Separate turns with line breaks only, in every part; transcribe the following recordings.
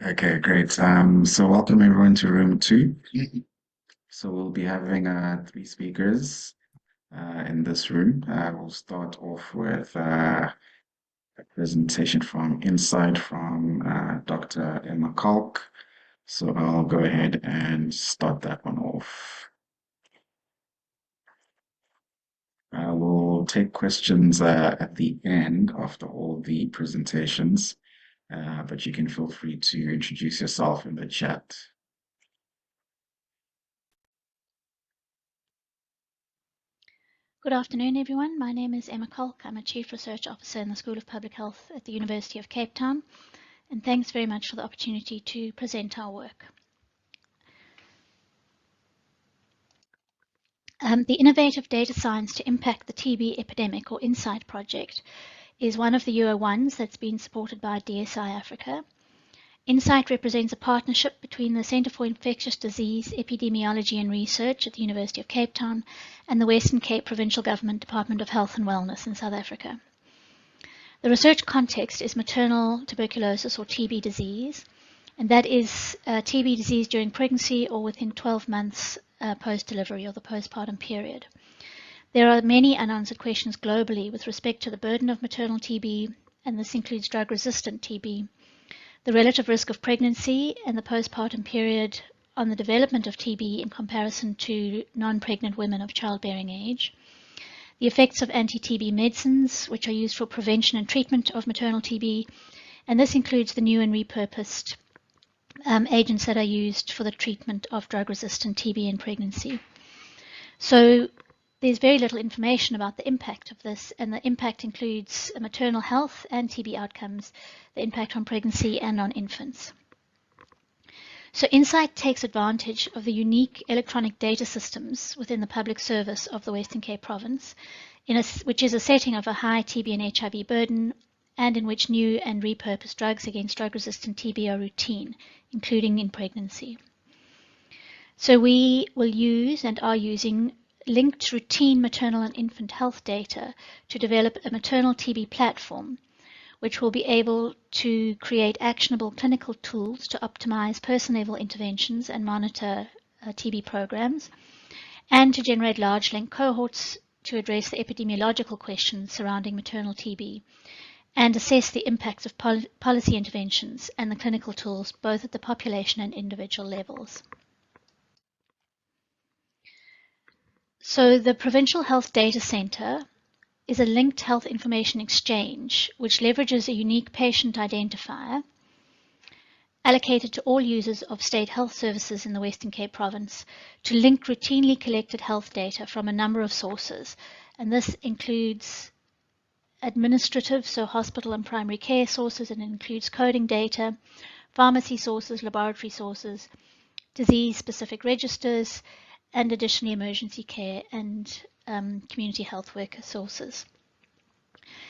Okay, great. So welcome everyone to room two. So we'll be having three speakers in this room. We'll start off with a presentation from Insight from Dr. Emma Kalk. So I'll go ahead and start that one off. We'll take questions at the end after all the presentations, but you can feel free to introduce yourself in the chat.
Good afternoon, everyone. My name is Emma Kolk. I'm a Chief Research Officer in the School of Public Health at the University of Cape Town, and thanks very much for the opportunity to present our work. The Innovative Data Science to Impact the TB Epidemic, or INSIGHT project, is one of the UO1s that's been supported by DSI Africa. INSIGHT represents a partnership between the Centre for Infectious Disease, Epidemiology and Research at the University of Cape Town and the Western Cape Provincial Government Department of Health and Wellness in South Africa. The research context is maternal tuberculosis or TB disease, and that is TB disease during pregnancy or within 12 months post-delivery or the postpartum period. There are many unanswered questions globally with respect to the burden of maternal TB, and this includes drug-resistant TB, the relative risk of pregnancy and the postpartum period on the development of TB in comparison to non-pregnant women of childbearing age, the effects of anti-TB medicines, which are used for prevention and treatment of maternal TB, and this includes the new and repurposed agents that are used for the treatment of drug-resistant TB in pregnancy. So there's very little information about the impact of this, and the impact includes maternal health and TB outcomes, the impact on pregnancy and on infants. So INSIGHT takes advantage of the unique electronic data systems within the public service of the Western Cape Province, which is a setting of a high TB and HIV burden, and in which new and repurposed drugs against drug-resistant TB are routine, including in pregnancy. So we will use and are using linked routine maternal and infant health data to develop a maternal TB platform, which will be able to create actionable clinical tools to optimize person-level interventions and monitor TB programs, and to generate large link cohorts to address the epidemiological questions surrounding maternal TB, and assess the impacts of policy interventions and the clinical tools both at the population and individual levels. So the Provincial Health Data Centre is a linked health information exchange which leverages a unique patient identifier allocated to all users of state health services in the Western Cape Province to link routinely collected health data from a number of sources, and this includes administrative, so hospital and primary care sources, and it includes coding data, pharmacy sources, laboratory sources, disease-specific registers, and additionally emergency care and community health worker sources.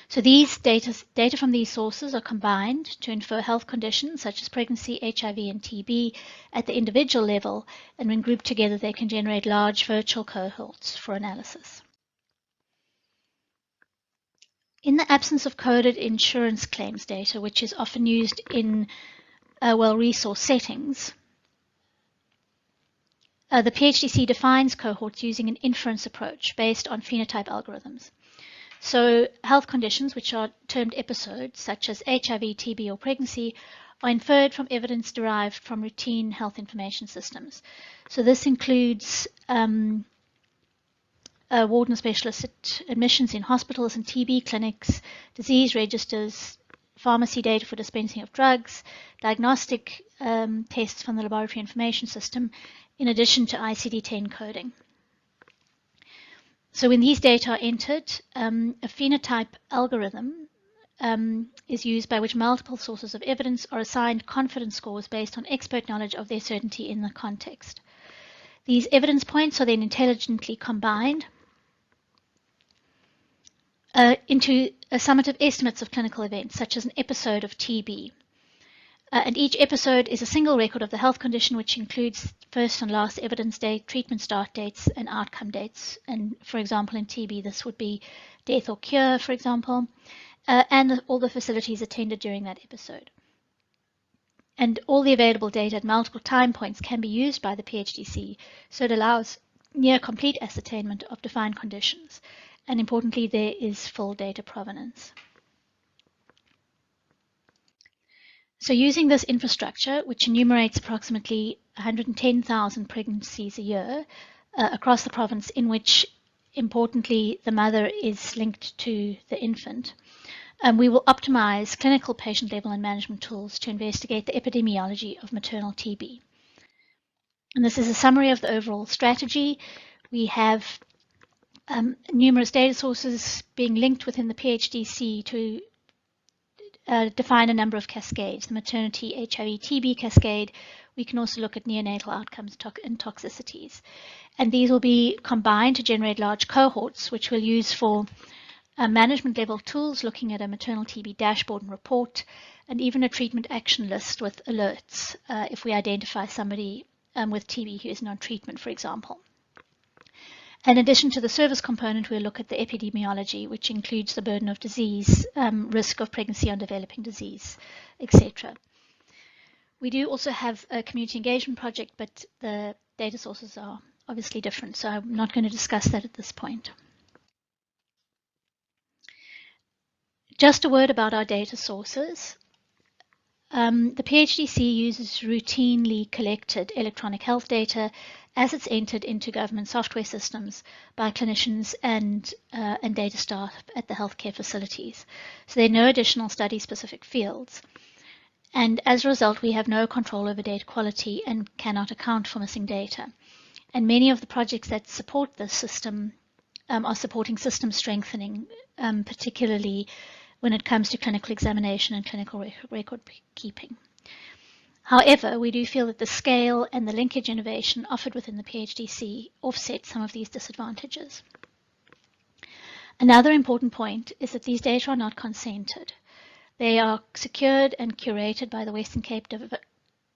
So these data from these sources are combined to infer health conditions such as pregnancy, HIV, and TB at the individual level, and when grouped together, they can generate large virtual cohorts for analysis. In the absence of coded insurance claims data, which is often used in well-resourced settings, the PHDC defines cohorts using an inference approach based on phenotype algorithms. So health conditions, which are termed episodes, such as HIV, TB, or pregnancy, are inferred from evidence derived from routine health information systems. So this includes ward and specialist admissions in hospitals and TB clinics, disease registers, pharmacy data for dispensing of drugs, diagnostic tests from the laboratory information system, in addition to ICD-10 coding. So when these data are entered, a phenotype algorithm is used by which multiple sources of evidence are assigned confidence scores based on expert knowledge of their certainty in the context. These evidence points are then intelligently combined into summative estimates of clinical events, such as an episode of TB. And each episode is a single record of the health condition, which includes first and last evidence date, treatment start dates, and outcome dates. And for example, in TB, this would be death or cure, for example, and all the facilities attended during that episode. And all the available data at multiple time points can be used by the PHDC, so it allows near complete ascertainment of defined conditions. And importantly, there is full data provenance. So using this infrastructure, which enumerates approximately 110,000 pregnancies a year across the province, in which, importantly, the mother is linked to the infant, we will optimize clinical patient level and management tools to investigate the epidemiology of maternal TB. And this is a summary of the overall strategy. We have numerous data sources being linked within the PHDC to define a number of cascades, the maternity HIV-TB cascade. We can also look at neonatal outcomes and toxicities. And these will be combined to generate large cohorts, which we'll use for management level tools, looking at a maternal TB dashboard and report, and even a treatment action list with alerts if we identify somebody with TB who is on treatment, for example. In addition to the service component, we'll look at the epidemiology, which includes the burden of disease, risk of pregnancy on developing disease, etc. We do also have a community engagement project, but the data sources are obviously different, so I'm not going to discuss that at this point. Just a word about our data sources. The PHDC uses routinely collected electronic health data as it's entered into government software systems by clinicians and data staff at the healthcare facilities. So there are no additional study-specific fields. And as a result, we have no control over data quality and cannot account for missing data. And many of the projects that support this system are supporting system strengthening, particularly when it comes to clinical examination and clinical record keeping. However, we do feel that the scale and the linkage innovation offered within the PHDC offset some of these disadvantages. Another important point is that these data are not consented. They are secured and curated by the Western Cape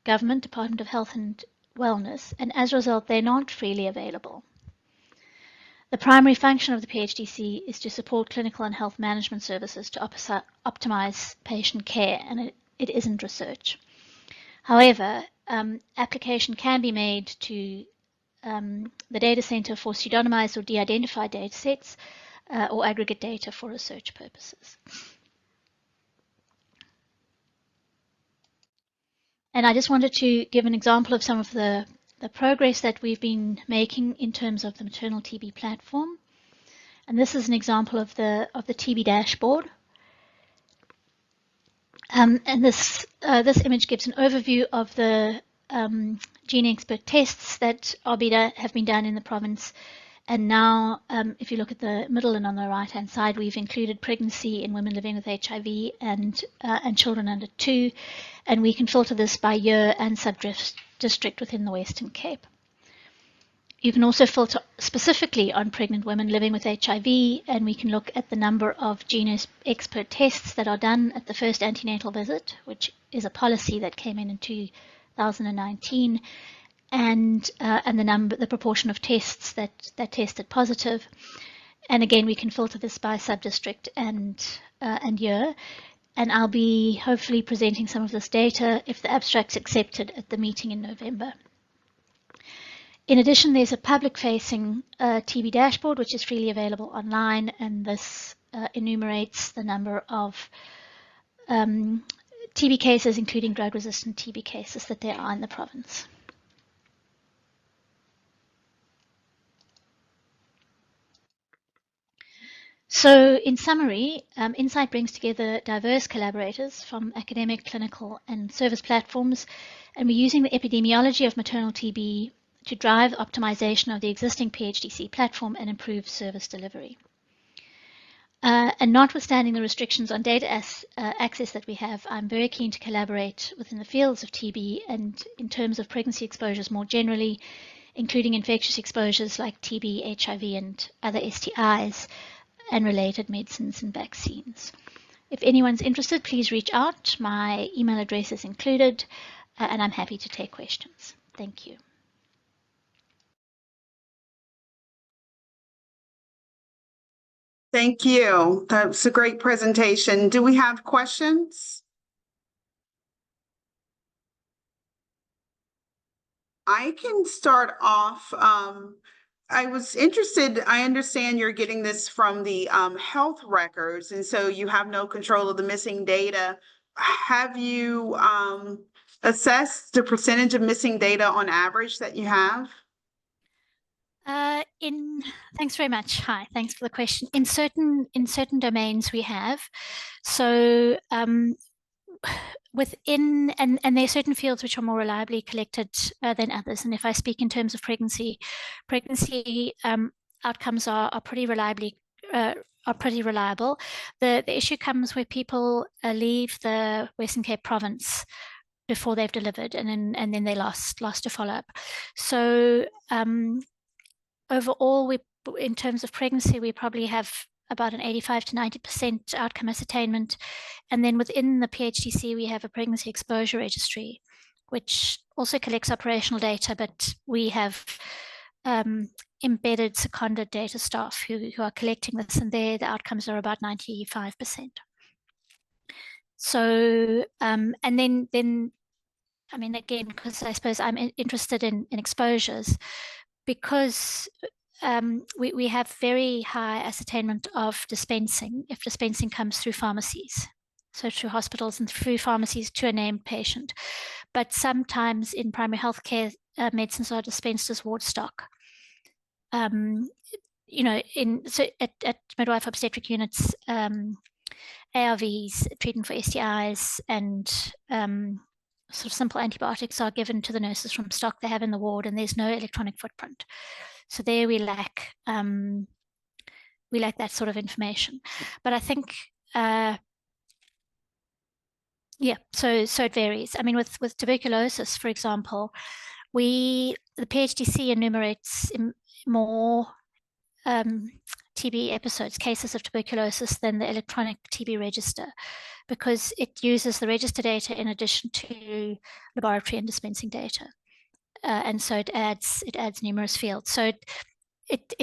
Government Department of Health and Wellness, and as a result, they're not freely available. The primary function of the PHDC is to support clinical and health management services to optimize patient care, and it isn't research. However, application can be made to the data center for pseudonymized or de-identified data sets or aggregate data for research purposes. And I just wanted to give an example of some of the progress that we've been making in terms of the maternal TB platform. And this is an example of the TB dashboard. And this image gives an overview of the GeneXpert tests that have been done in the province. And now, if you look at the middle and on the right-hand side, we've included pregnancy in women living with HIV and children under 2. And we can filter this by year and sub-district within the Western Cape. You can also filter specifically on pregnant women living with HIV, and we can look at the number of GeneXpert tests that are done at the first antenatal visit, which is a policy that came in 2019, and the proportion of tests that tested positive. And again, we can filter this by sub-district and year. And I'll be hopefully presenting some of this data if the abstract's accepted at the meeting in November. In addition, there's a public-facing TB dashboard, which is freely available online, and this enumerates the number of TB cases, including drug-resistant TB cases, that there are in the province. So in summary, Insight brings together diverse collaborators from academic, clinical, and service platforms, and we're using the epidemiology of maternal TB to drive optimization of the existing PHDC platform and improve service delivery. And notwithstanding the restrictions on data access that we have, I'm very keen to collaborate within the fields of TB and in terms of pregnancy exposures more generally, including infectious exposures like TB, HIV, and other STIs, and related medicines and vaccines. If anyone's interested, please reach out. My email address is included, and I'm happy to take questions. Thank you.
Thank you. That's a great presentation. Do we have questions? I can start off. I was interested, I understand you're getting this from the health records, and so you have no control of the missing data. Have you assessed the percentage of missing data on average that you have?
Thanks very much. Hi, thanks for the question. In certain domains we have. So within and there are certain fields which are more reliably collected than others. And if I speak in terms of pregnancy outcomes are pretty reliably are pretty reliable. The issue comes where people leave the Western Cape province before they've delivered, and then they lost to follow up. So overall, in terms of pregnancy, we probably have about an 85 to 90% outcome ascertainment. And then within the PHDC, we have a pregnancy exposure registry, which also collects operational data, but we have embedded seconded data staff who are collecting this, and there the outcomes are about 95%. So, and then I mean, again, because I suppose I'm interested in exposures, because we have very high ascertainment of dispensing, if dispensing comes through pharmacies, so through hospitals and through pharmacies to a named patient. But sometimes in primary healthcare, medicines are dispensed as ward stock. You know, at midwife obstetric units, ARVs, treatment for STIs, and sort of simple antibiotics are given to the nurses from stock they have in the ward, and there's no electronic footprint. So there we lack that sort of information. But I think, yeah, so it varies. I mean, with tuberculosis, for example, the PHDC enumerates more TB episodes, cases of tuberculosis, than the electronic TB register, because it uses the register data in addition to laboratory and dispensing data. And so it adds numerous fields. So it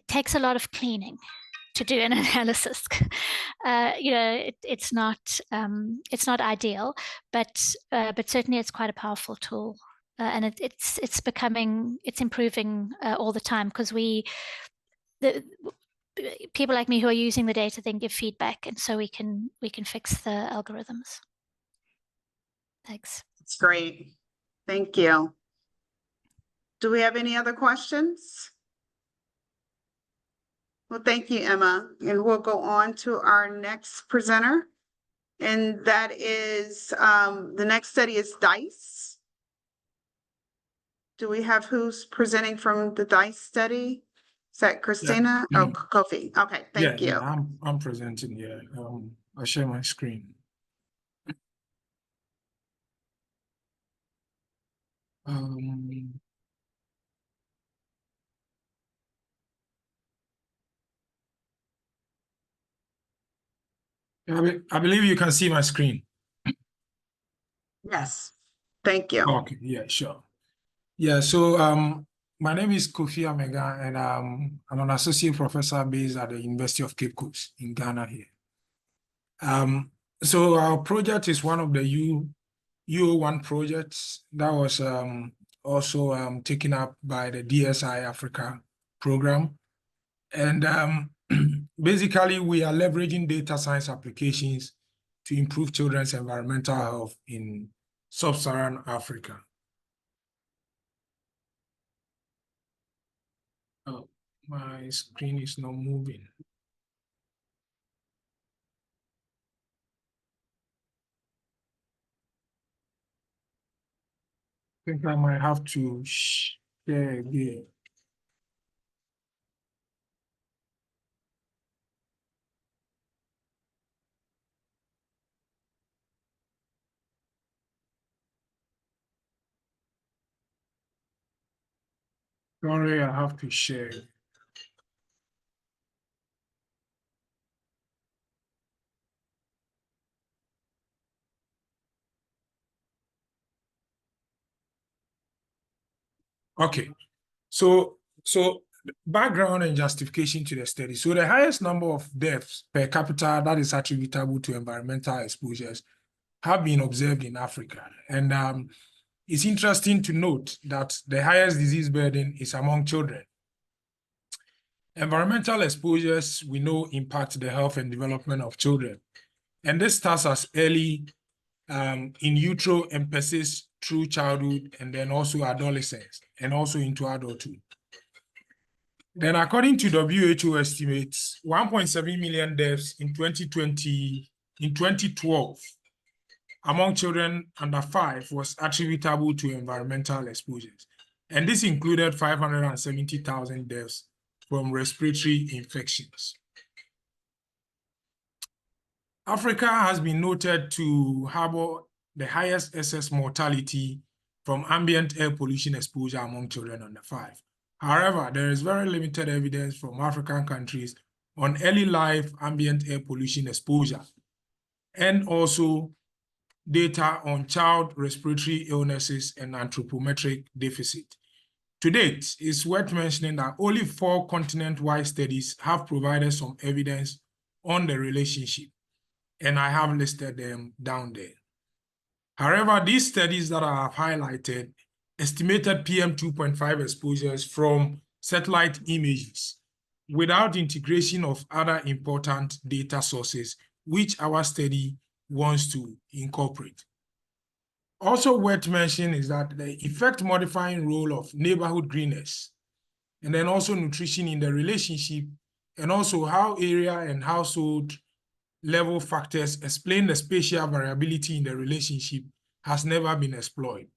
takes a lot of cleaning to do an analysis. You know, it's not ideal, but certainly it's quite a powerful tool, and it's improving all the time, because people like me who are using the data then give feedback, and so we can fix the algorithms. Thanks.
That's great. Thank you. Do we have any other questions? Well, thank you, Emma. And we'll go on to our next presenter. And that is, the next study is DICE. Do we have who's presenting from the DICE study? Is that Christina? Yeah. Oh, Kofi. Okay, thank you.
Yeah, I'm presenting here. I'll share my screen. I believe you can see my screen.
Yes, thank you.
Okay, yeah, sure. Yeah, so my name is Kofi Amega, and I'm an associate professor based at the University of Cape Coast in Ghana here. So our project is one of the UO1 projects that was also taken up by the DSI Africa program. And basically, we are leveraging data science applications to improve children's environmental health in sub-Saharan Africa. Oh, my screen is not moving. I think I might have to share again. Sorry, I have to share. Okay, so background and justification to the study. So the highest number of deaths per capita that is attributable to environmental exposures have been observed in Africa. And it's interesting to note that the highest disease burden is among children. Environmental exposures, we know, impact the health and development of children. And this starts as early in utero and persists through childhood and then also adolescence and also into adulthood. Then according to WHO estimates, 1.7 million deaths in 2012 among children under 5 was attributable to environmental exposures. And this included 570,000 deaths from respiratory infections. Africa has been noted to harbor the highest excess mortality from ambient air pollution exposure among children under 5. However, there is very limited evidence from African countries on early life ambient air pollution exposure, and also data on child respiratory illnesses and anthropometric deficit. To date, it's worth mentioning that only 4 continent-wide studies have provided some evidence on the relationship, and I have listed them down there. However, these studies that I have highlighted estimated PM2.5 exposures from satellite images without integration of other important data sources, which our study wants to incorporate. Also worth mentioning is that the effect modifying role of neighborhood greenness and then also nutrition in the relationship, and also how area and household level factors explain the spatial variability in the relationship has never been explored.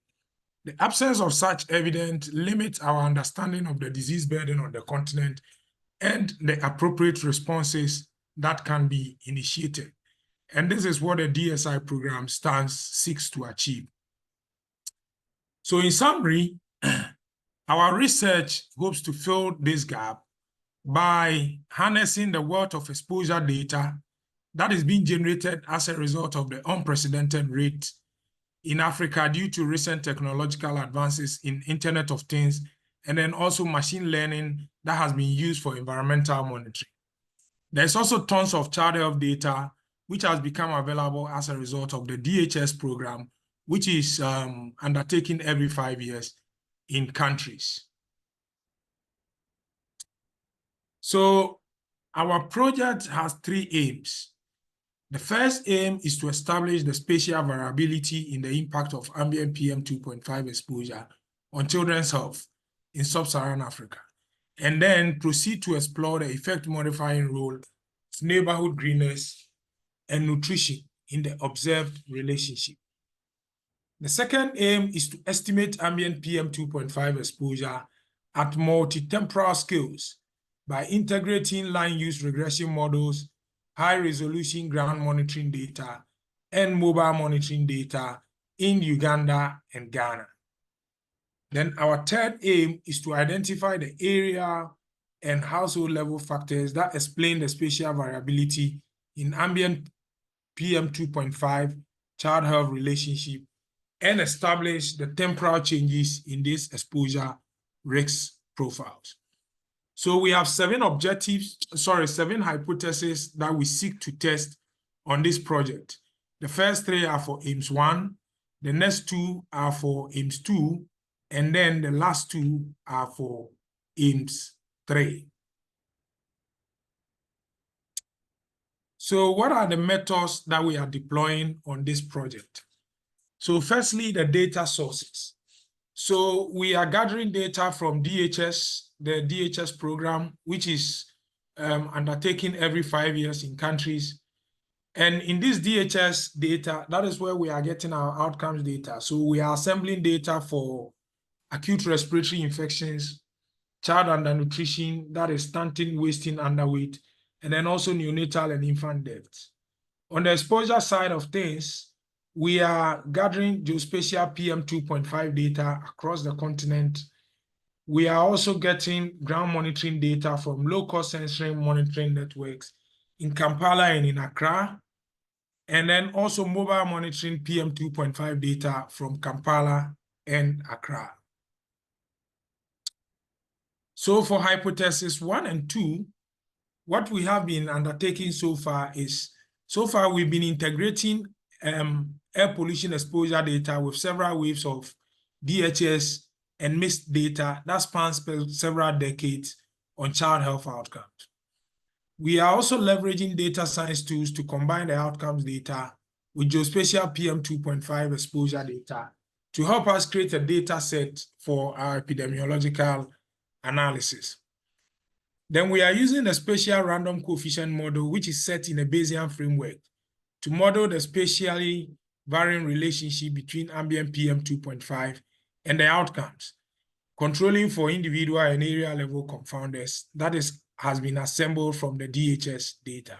The absence of such evidence limits our understanding of the disease burden on the continent and the appropriate responses that can be initiated. And this is what the DSI program seeks to achieve. So in summary, our research hopes to fill this gap by harnessing the wealth of exposure data that is being generated as a result of the unprecedented rate in Africa due to recent technological advances in Internet of Things, and then also machine learning that has been used for environmental monitoring. There's also tons of child health data which has become available as a result of the DHS program, which is undertaken every 5 years in countries. So our project has 3 aims. The first aim is to establish the spatial variability in the impact of ambient PM2.5 exposure on children's health in sub-Saharan Africa, and then proceed to explore the effect modifying role of neighborhood greenness and nutrition in the observed relationship. The second aim is to estimate ambient PM2.5 exposure at multi-temporal scales by integrating land use regression models, high-resolution ground monitoring data, and mobile monitoring data in Uganda and Ghana. Then our third aim is to identify the area and household level factors that explain the spatial variability in ambient PM2.5 child health relationship and establish the temporal changes in these exposure risk profiles. So we have 7 hypotheses that we seek to test on this project. The first 3 are for AIMS 1, the next 2 are for AIMS 2, and then the last 2 are for AIMS 3. So what are the methods that we are deploying on this project? So firstly, the data sources. So we are gathering data from DHS, the DHS program, which is undertaken every 5 years in countries. And in this DHS data, that is where we are getting our outcomes data. So we are assembling data for acute respiratory infections, child undernutrition, that is stunting, wasting, underweight, and then also neonatal and infant deaths. On the exposure side of things, we are gathering geospatial PM2.5 data across the continent. We are also getting ground monitoring data from low-cost sensory monitoring networks in Kampala and in Accra, and then also mobile monitoring PM2.5 data from Kampala and Accra. So for hypothesis 1 and 2, what we have been undertaking so far is, we've been integrating air pollution exposure data with several waves of DHS, and missed data that spans several decades on child health outcomes. We are also leveraging data science tools to combine the outcomes data with geospatial PM2.5 exposure data to help us create a data set for our epidemiological analysis. Then we are using the spatial random coefficient model, which is set in a Bayesian framework, to model the spatially varying relationship between ambient PM2.5 and the outcomes, controlling for individual and area level confounders that has been assembled from the DHS data.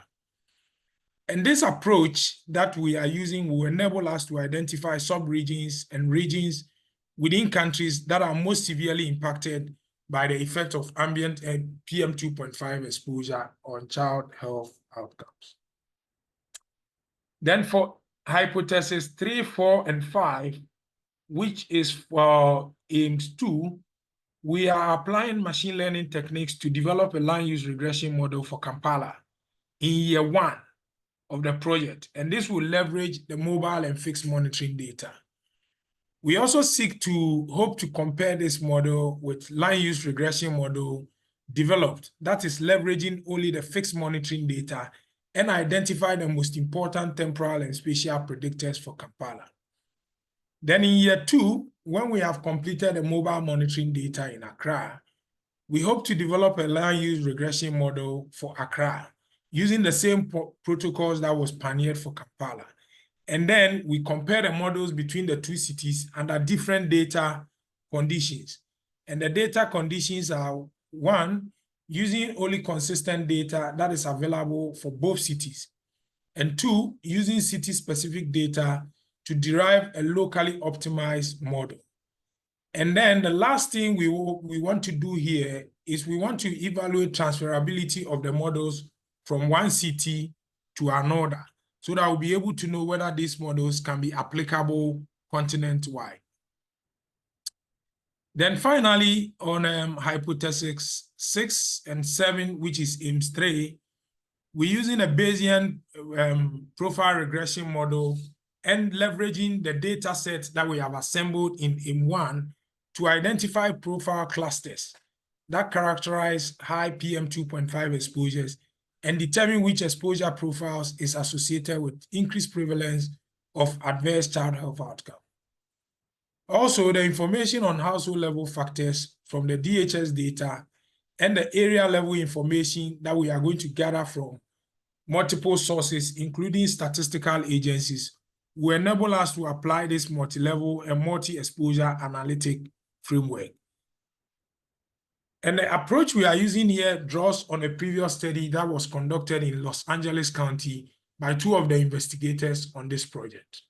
And this approach that we are using will enable us to identify sub-regions and regions within countries that are most severely impacted by the effect of ambient and PM2.5 exposure on child health outcomes. Then for hypothesis 3, 4, and 5, which is for AIMS2, we are applying machine learning techniques to develop a land use regression model for Kampala in year 1 of the project, and this will leverage the mobile and fixed monitoring data. We also hope to compare this model with land use regression model developed that is leveraging only the fixed monitoring data and identify the most important temporal and spatial predictors for Kampala. Then in year 2, when we have completed the mobile monitoring data in Accra, we hope to develop a land use regression model for Accra using the same protocols that was pioneered for Kampala. And then we compare the models between the two cities under different data conditions. And the data conditions are 1, using only consistent data that is available for both cities. And 2, using city-specific data to derive a locally optimized model. And then the last thing we want to do here is we want to evaluate transferability of the models from one city to another, so that we'll be able to know whether these models can be applicable continent-wide. Then finally, on hypothesis 6 and 7, which is AIMS3, we're using a Bayesian profile regression model and leveraging the data set that we have assembled in AIM1 to identify profile clusters that characterize high PM2.5 exposures and determine which exposure profiles is associated with increased prevalence of adverse child health outcome. Also, the information on household level factors from the DHS data and the area level information that we are going to gather from multiple sources, including statistical agencies, will enable us to apply this multi-level and multi-exposure analytic framework. And the approach we are using here draws on a previous study that was conducted in Los Angeles County by 2 of the investigators on this project.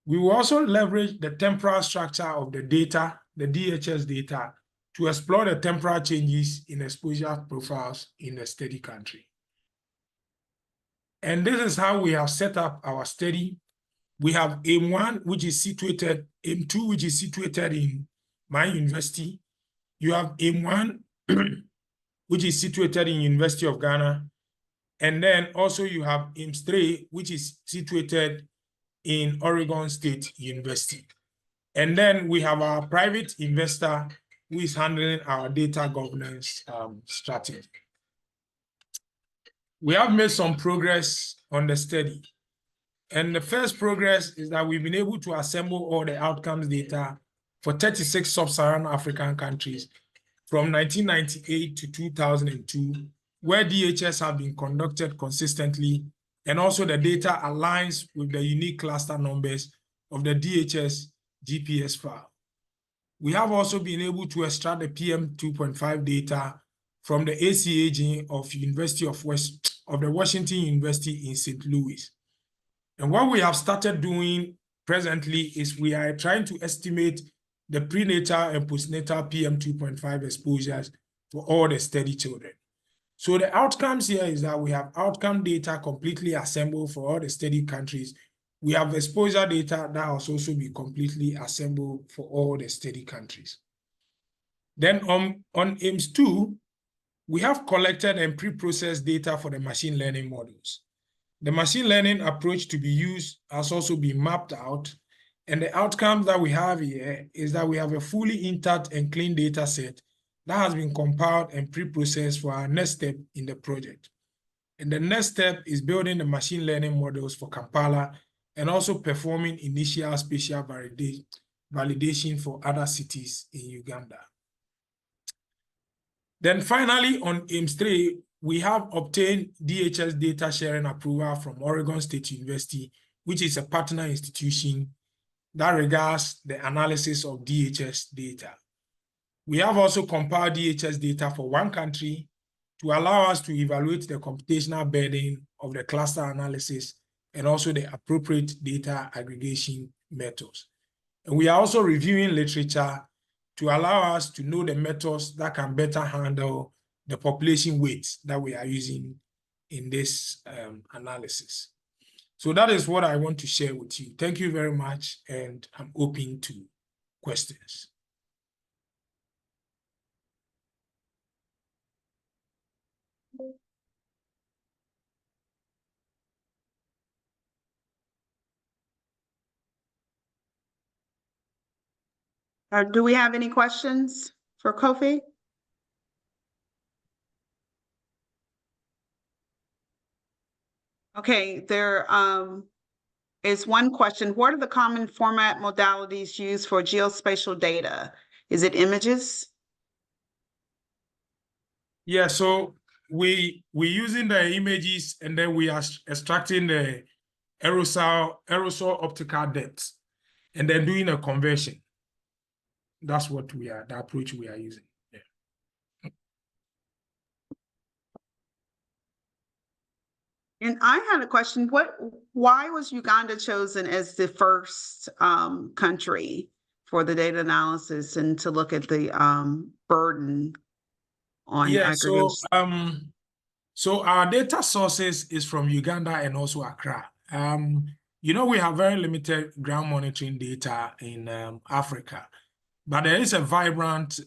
We will also leverage the temporal structure of the data, the DHS data, to explore the temporal changes in exposure profiles in the study country. And this is how we have set up our study. We have AIM1, which is situated, AIM2, which is situated in my university. You have AIM1, which is situated in University of Ghana. And then also you have AIMS3, which is situated in Oregon State University. And then we have our private investor who is handling our data governance strategy. We have made some progress on the study. And the first progress is that we've been able to assemble all the outcomes data for 36 sub-Saharan African countries from 1998 to 2002, where DHS have been conducted consistently, and also the data aligns with the unique cluster numbers of the DHS GPS file. We have also been able to extract the PM2.5 data from the ACAG of the Washington University in St. Louis. And what we have started doing presently is we are trying to estimate the prenatal and postnatal PM2.5 exposures for all the study children. So the outcomes here is that we have outcome data completely assembled for all the study countries. We have exposure data that has also been completely assembled for all the study countries. Then on AIMS2, we have collected and pre-processed data for the machine learning models. The machine learning approach to be used has also been mapped out, And the outcomes that we have here is that we have a fully intact and clean data set that has been compiled and pre-processed for our next step in the project. And the next step is building the machine learning models for Kampala and also performing initial spatial validation for other cities in Uganda. Then finally, on AIMS-3, we have obtained DHS data sharing approval from Oregon State University, which is a partner institution that regards the analysis of DHS data. We have also compiled DHS data for one country to allow us to evaluate the computational burden of the cluster analysis and also the appropriate data aggregation methods. And we are also reviewing literature to allow us to know the methods that can better handle the population weights that we are using in this analysis. So that is what I want to share with you. Thank you very much, and I'm open to questions.
Do we have any questions for Kofi? Okay, there is one question. What are the common format modalities used for geospatial data? Is it images?
Yeah, so we're using the images, and then we are extracting the aerosol optical depth, and then doing a conversion. That's what the approach we are using. Yeah.
And I had a question. Why was Uganda chosen as the first country for the data analysis and to look at the burden on aggregation?
So our data sources is from Uganda and also Accra. You know, we have very limited ground monitoring data in Africa, but there is a vibrant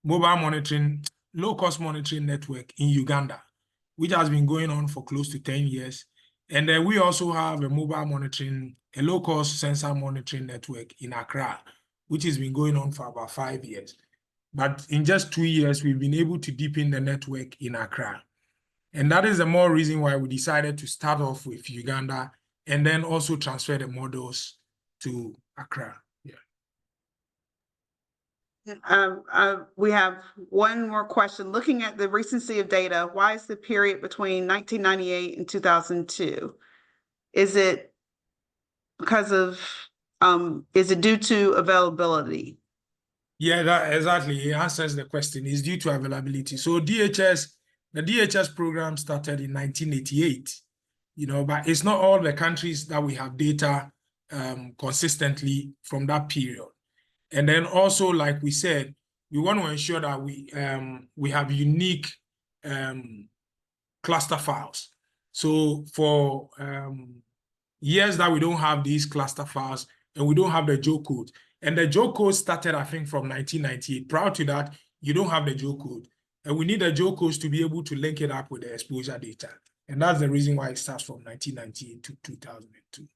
mobile monitoring, low-cost monitoring network in Uganda, which has been going on for close to 10 years. And then we also have a mobile monitoring, a low-cost sensor monitoring network in Accra, which has been going on for about 5 years. But in just 2 years, we've been able to deepen the network in Accra. And that is the more reason why we decided to start off with Uganda and then also transfer the models to Accra.
We have one more question. Looking at the recency of data, why is the period between 1998 and 2002? Is it because of, is it due to availability?
Yeah, that exactly. It answers the question. It's due to availability. So the DHS program started in 1988, you know, but it's not all the countries that we have data consistently from that period. And then also, like we said, we want to ensure that we have unique cluster files. So for years that we don't have these cluster files and we don't have the Joe code. And the Joe code started, I think, from 1998. Prior to that, you don't have the Joe code. And we need the Joe codes to be able to link it up with the exposure data. And that's the reason why it starts from 1998 to 2002.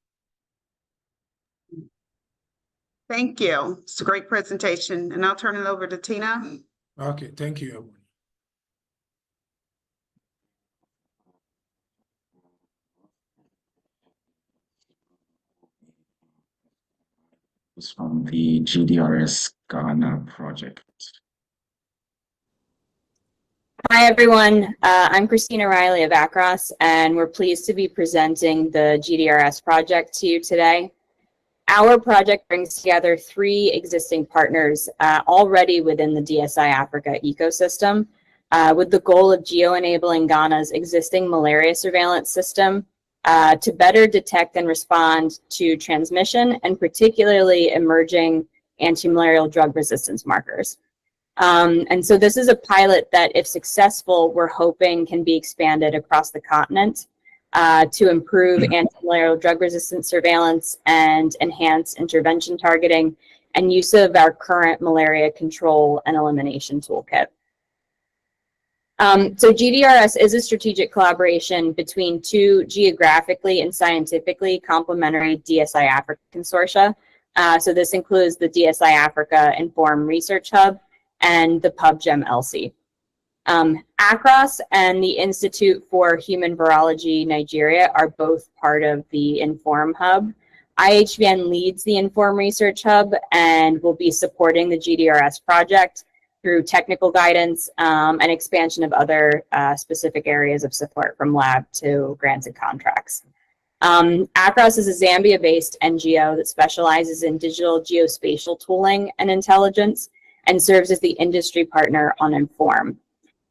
Thank you. It's a great presentation. And I'll turn it over to Tina.
Okay, thank you, everyone.
It's from the GDRS Ghana project.
Hi, everyone. I'm Christina Riley of ACROS, and we're pleased to be presenting the GDRS project to you today. Our project brings together 3 existing partners already within the DSI Africa ecosystem with the goal of geo-enabling Ghana's existing malaria surveillance system to better detect and respond to transmission and particularly emerging anti-malarial drug resistance markers. And so this is a pilot that, if successful, we're hoping can be expanded across the continent to improve anti-malarial drug resistant surveillance and enhance intervention targeting and use of our current malaria control and elimination toolkit. So GDRS is a strategic collaboration between two geographically and scientifically complementary DSI Africa consortia. So this includes the DSI Africa Inform Research Hub and the PubGem ELSI. ACROS and the Institute for Human Virology Nigeria are both part of the Inform Hub. IHVN leads the Inform Research Hub and will be supporting the GDRS project through technical guidance and expansion of other specific areas of support from lab to grants and contracts. ACROS is a Zambia-based NGO that specializes in digital geospatial tooling and intelligence and serves as the industry partner on Inform.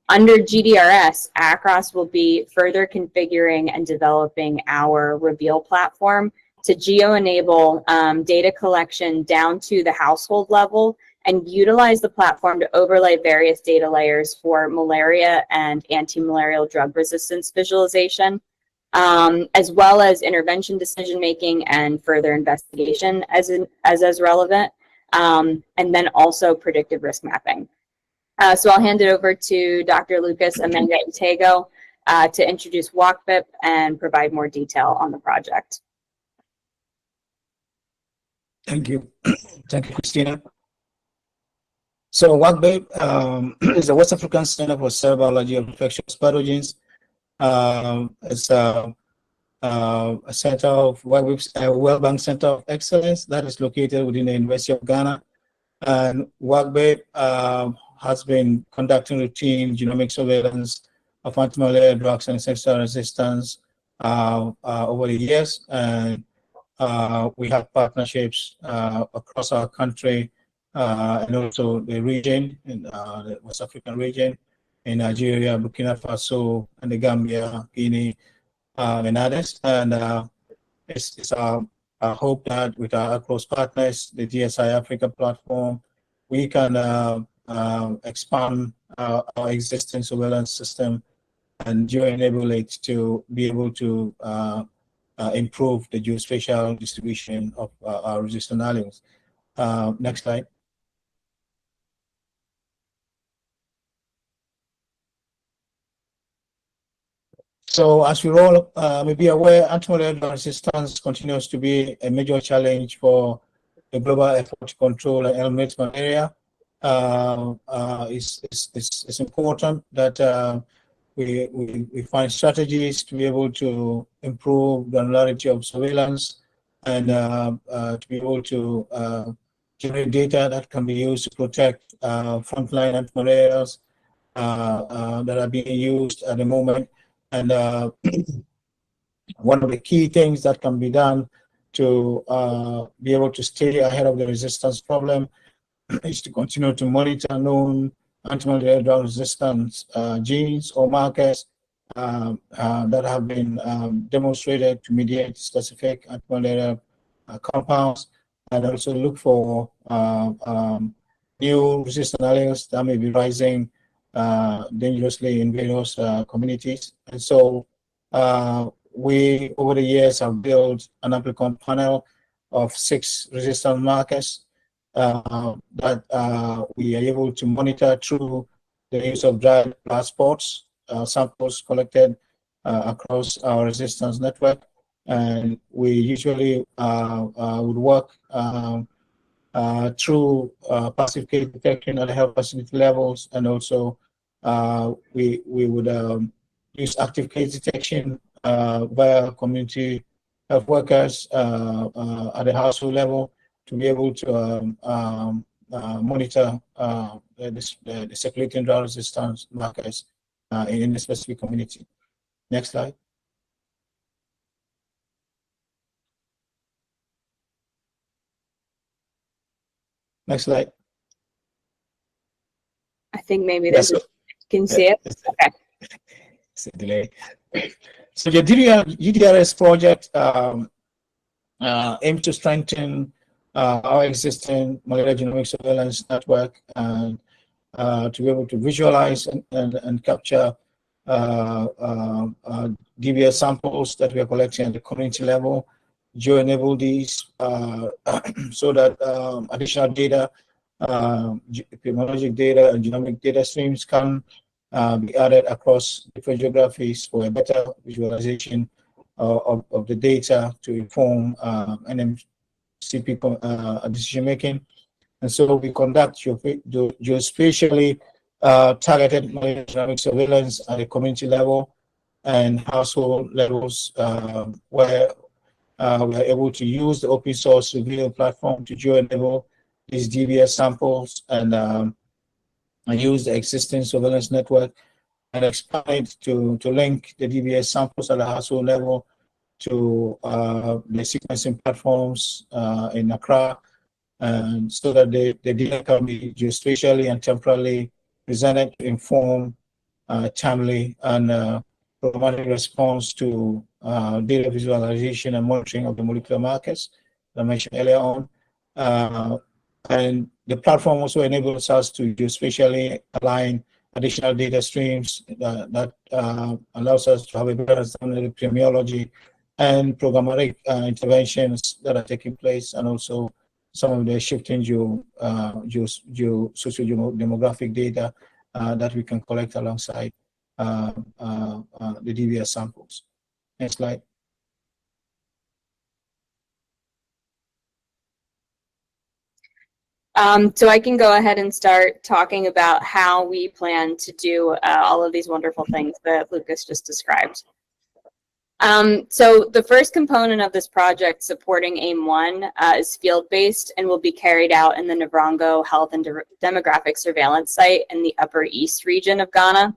Under GDRS, ACROS will be further configuring and developing our Reveal platform to geo-enable data collection down to the household level and utilize the platform to overlay various data layers for malaria and anti-malarial drug resistance visualization, as well as intervention decision-making and further investigation as relevant, and then also predictive risk mapping. So I'll hand it over to Dr. Lucas Amenga Intego to introduce WACBIP and provide more detail on the project.
Thank you. Thank you, Christina. So WACBIP is the West African Center for Cell Biology of Infectious Pathogens. It's a center of WACBIP, World Bank Center of Excellence that is located within the University of Ghana. And WACBIP has been conducting routine genomic surveillance of antimalarial drugs and sexual resistance over the years. And we have partnerships across our country and also the region, in the West African region, in Nigeria, Burkina Faso, and the Gambia, Guinea, and others. And it's our hope that with our close partners, the DSI Africa platform, we can expand our existing surveillance system and enable it to be able to improve the geospatial distribution of our resistant alleles. Next slide. So as we all may be aware, antimalarial resistance continues to be a major challenge for the global effort to control and eliminate malaria. It's important that we find strategies to be able to improve the granularity of surveillance and to be able to generate data that can be used to protect frontline antimalarials that are being used at the moment. And one of the key things that can be done to be able to stay ahead of the resistance problem is to continue to monitor known antimalarial drug resistance genes or markers that have been demonstrated to mediate specific antimalarial compounds, and also look for new resistant alleles that may be rising dangerously in various communities. And so we, over the years, have built an Amplicon panel of 6 resistant markers that we are able to monitor through the use of dried blood spots, samples collected across our resistance network. And we usually would work through passive case detection at the health facility levels, and also we would use active case detection via community health workers at the household level to be able to monitor the circulating drug resistance markers in a specific community. Next slide. Next slide.
I think maybe this is, can you see it? Okay.
It's a delay. So the GDRS project aims to strengthen our existing malaria genomic surveillance network and to be able to visualize and capture DBS samples that we are collecting at the community level, geo-enable these so that additional data, epidemiologic data and genomic data streams can be added across different geographies for a better visualization of the data to inform NMCP decision making. And so we conduct geospatially targeted malaria genomic surveillance at a community level and household levels, where we are able to use the open source Reveal platform to geo-enable these DBS samples and use the existing surveillance network and expand it to link the DBS samples at the household level to the sequencing platforms in Accra, and so that the data can be geospatially and temporally presented to inform timely and programmatic response to data visualization and monitoring of the molecular markers that I mentioned earlier on. And the platform also enables us to geospatially align additional data streams that allows us to have a better understanding of epidemiology and programmatic interventions that are taking place, and also some of the shifting socio-demographic data that we can collect alongside the DBS samples. Next slide.
So I can go ahead and start talking about how we plan to do all of these wonderful things that Lucas just described. So the first component of this project supporting AIM-1 is field-based and will be carried out in the Navrongo Health and Demographic Surveillance Site in the Upper East region of Ghana.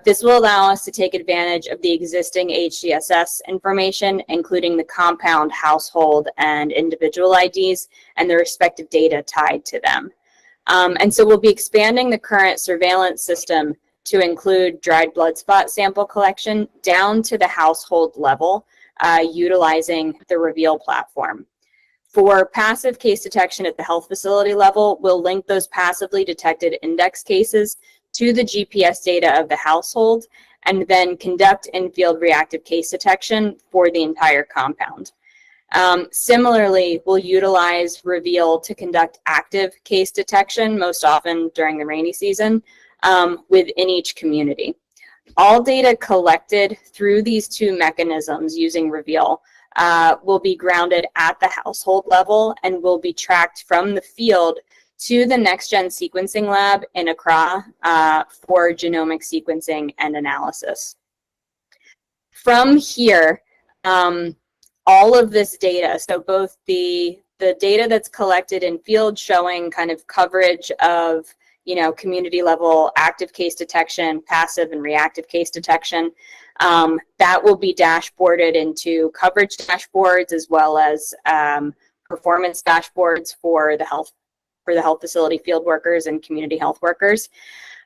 This will allow us to take advantage of the existing HDSS information, including the compound, household, and individual IDs and the respective data tied to them. And so we'll be expanding the current surveillance system to include dried blood spot sample collection down to the household level, utilizing the Reveal platform. For passive case detection at the health facility level, we'll link those passively detected index cases to the GPS data of the household, and then conduct in-field reactive case detection for the entire compound. Similarly, we'll utilize Reveal to conduct active case detection, most often during the rainy season, within each community. All data collected through these two mechanisms using Reveal will be grounded at the household level and will be tracked from the field to the next-gen sequencing lab in Accra for genomic sequencing and analysis. From here, all of this data, so both the data that's collected in field showing kind of coverage of, you know, community level active case detection, passive and reactive case detection, that will be dashboarded into coverage dashboards as well as performance dashboards for the health facility field workers and community health workers.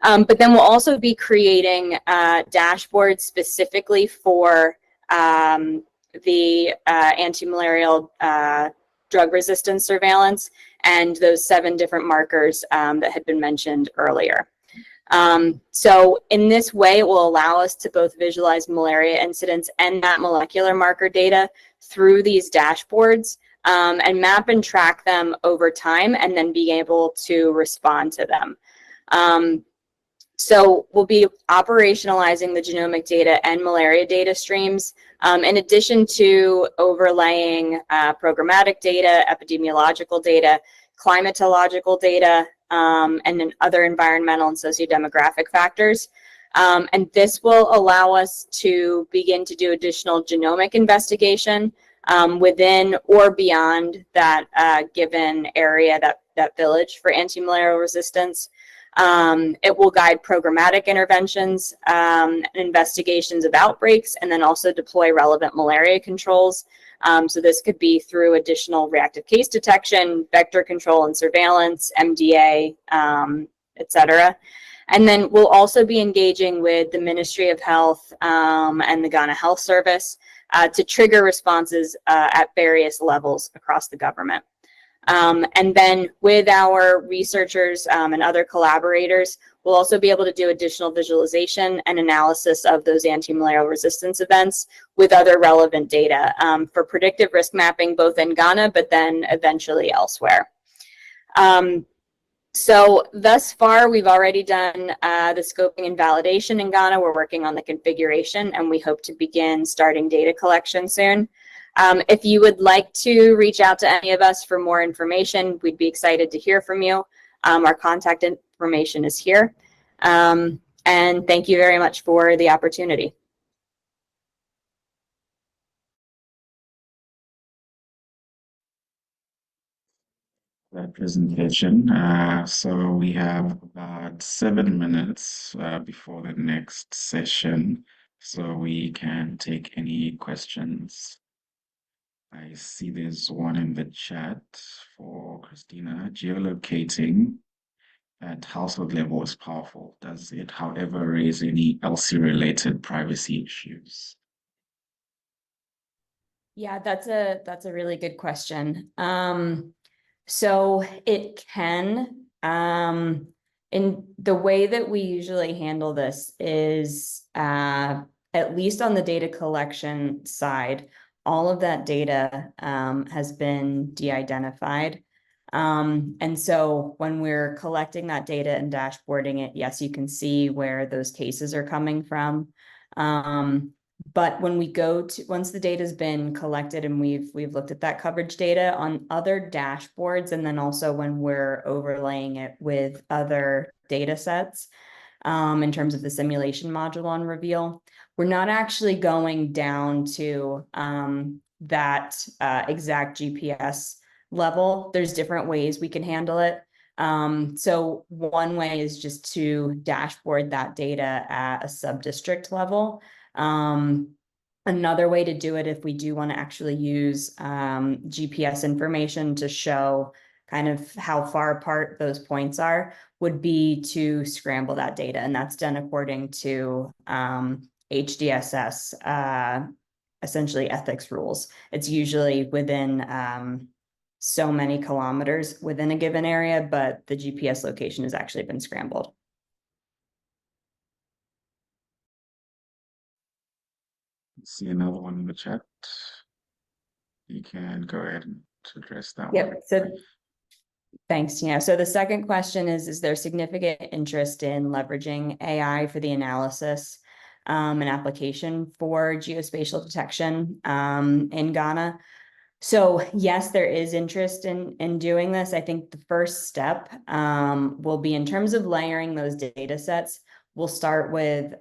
But then we'll also be creating dashboards specifically for the anti-malarial drug resistance surveillance and those 7 different markers that had been mentioned earlier. So in this way, it will allow us to both visualize malaria incidents and that molecular marker data through these dashboards, and map and track them over time, and then be able to respond to them. So we'll be operationalizing the genomic data and malaria data streams, in addition to overlaying programmatic data, epidemiological data, climatological data, and then other environmental and socio-demographic factors. And this will allow us to begin to do additional genomic investigation within or beyond that given area, that village for anti-malarial resistance. It will guide programmatic interventions and investigations of outbreaks, and then also deploy relevant malaria controls. So this could be through additional reactive case detection, vector control and surveillance, MDA, et cetera. And then we'll also be engaging with the Ministry of Health and the Ghana Health Service to trigger responses at various levels across the government. And then with our researchers and other collaborators, we'll also be able to do additional visualization and analysis of those anti-malarial resistance events with other relevant data for predictive risk mapping, both in Ghana, but then eventually elsewhere. So thus far, we've already done the scoping and validation in Ghana. We're working on the configuration, and we hope to begin starting data collection soon. If you would like to reach out to any of us for more information, we'd be excited to hear from you. Our contact information is here. And thank you very much for the opportunity.
That presentation. So we have about 7 minutes before the next session, so we can take any questions. I see there's one in the chat for Christina. Geolocating at household level is powerful. Does it, however, raise any ELSI-related privacy issues?
Yeah, that's a really good question. So it can, in the way that we usually handle this is, at least on the data collection side, all of that data has been de-identified. And so when we're collecting that data and dashboarding it, yes, you can see where those cases are coming from. But when we go to, once the data has been collected and we've looked at that coverage data on other dashboards, and then also when we're overlaying it with other data sets, in terms of the simulation module on Reveal, we're not actually going down to that exact GPS level. There's different ways we can handle it. So one way is just to dashboard that data at a sub-district level. Another way to do it, if we do want to actually use GPS information to show kind of how far apart those points are, would be to scramble that data. And that's done according to HDSS, essentially ethics rules. It's usually within so many kilometers within a given area, but the GPS location has actually been scrambled.
See another one in the chat. You can go ahead and address that one.
Yep. So thanks, Tina. So the second question is there significant interest in leveraging AI for the analysis and application for geospatial detection in Ghana? So yes, there is interest in doing this. I think the first step will be, in terms of layering those data sets, we'll start with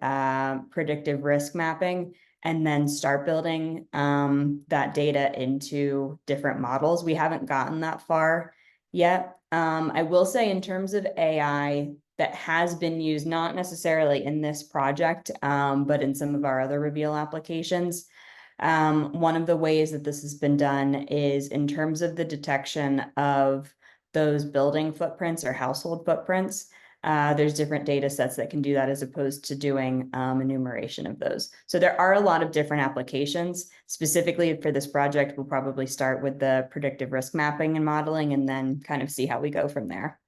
predictive risk mapping, and then start building that data into different models. We haven't gotten that far yet. I will say, in terms of AI that has been used, not necessarily in this project, but in some of our other Reveal applications, one of the ways that this has been done is in terms of the detection of those building footprints or household footprints. There's different data sets that can do that, as opposed to doing enumeration of those. So there are a lot of different applications. Specifically for this project, we'll probably start with the predictive risk mapping and modeling, and then kind of see how we go from there.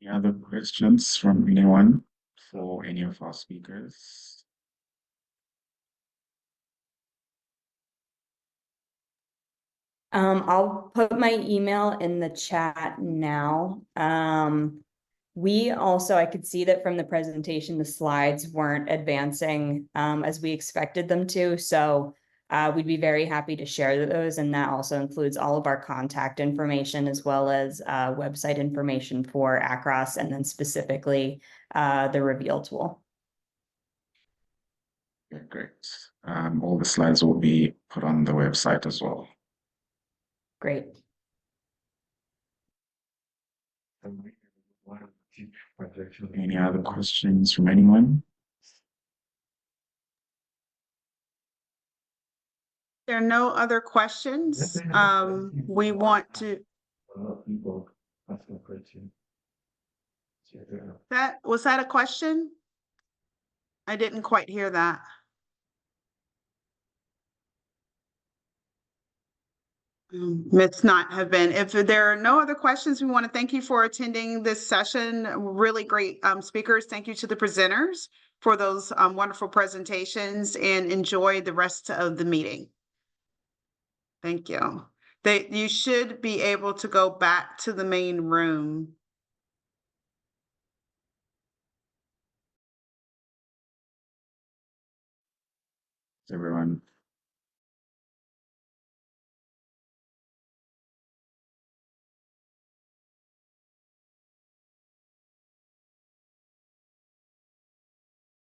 Any other questions from anyone for any of our speakers?
I'll put my email in the chat now. We also, I could see that from the presentation, the slides weren't advancing as we expected them to. So we'd be very happy to share those. And that also includes all of our contact information, as well as website information for ACROS, and then specifically the Reveal tool.
Okay, great. All the slides will be put on the website as well.
Great.
Any other questions from anyone?
There are no other questions. We want to. Was that a question? I didn't quite hear that. It's not have been. If there are no other questions, we want to thank you for attending this session. Really great speakers. Thank you to the presenters for those wonderful presentations, and enjoy the rest of the meeting. Thank you. You should be able to go back to the main room.
Is everyone